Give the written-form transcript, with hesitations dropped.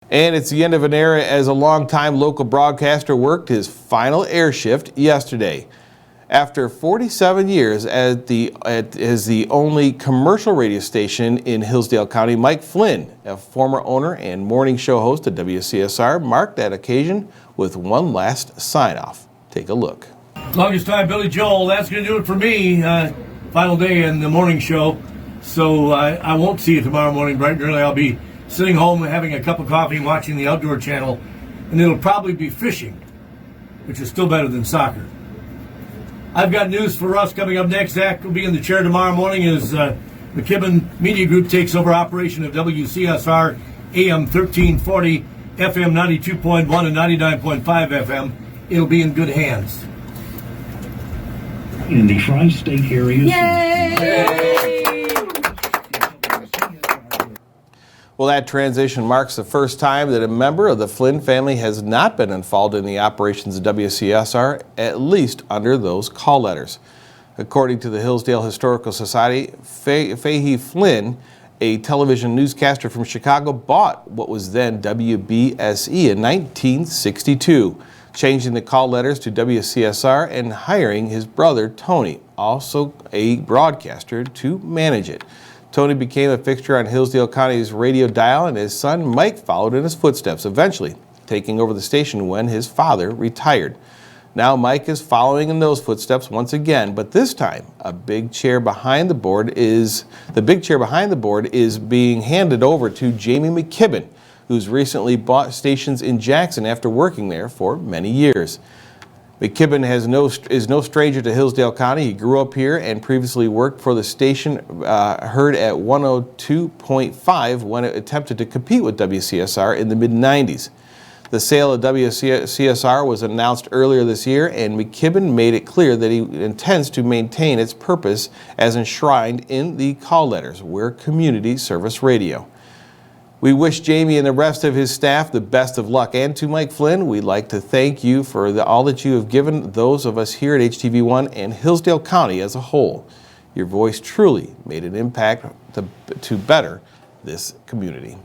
And it's the end of an era as a longtime local broadcaster worked his final air shift yesterday. After 47 years as the only commercial radio station in Hillsdale County, Mike Flynn, a former owner and morning show host at WCSR, marked that occasion with one last sign-off. Take a look. Longest time, Billy Joel. That's going to do it for me. Final day in the morning show. So I won't see you tomorrow morning bright and early. I'll be sitting home having a cup of coffee and watching the Outdoor Channel. And it'll probably be fishing, which is still better than soccer. I've got news for us coming up next. Zach will be in the chair tomorrow morning as McKibben Media Group takes over operation of WCSR AM 1340, FM 92.1 and 99.5 FM. It'll be in good hands. In the tri-state area. Yay! Well, that transition marks the first time that a member of the Flynn family has not been involved in the operations of WCSR, at least under those call letters. According to the Hillsdale Historical Society, Fahey Flynn, a television newscaster from Chicago, bought what was then WBSE in 1962, changing the call letters to WCSR and hiring his brother, Tony, also a broadcaster, to manage it. Tony became a fixture on Hillsdale County's radio dial, and his son Mike followed in his footsteps, eventually taking over the station when his father retired. Now Mike is following in those footsteps once again, but this time the big chair behind the board is being handed over to Jamie McKibben, who's recently bought stations in Jackson after working there for many years. McKibben is no stranger to Hillsdale County. He grew up here and previously worked for the station heard at 102.5 when it attempted to compete with WCSR in the mid-90s. The sale of WCSR was announced earlier this year, and McKibben made it clear that he intends to maintain its purpose as enshrined in the call letters. We're community service radio. We wish Jamie and the rest of his staff the best of luck. And to Mike Flynn, we'd like to thank you for all that you have given those of us here at HTV1 and Hillsdale County as a whole. Your voice truly made an impact to better this community.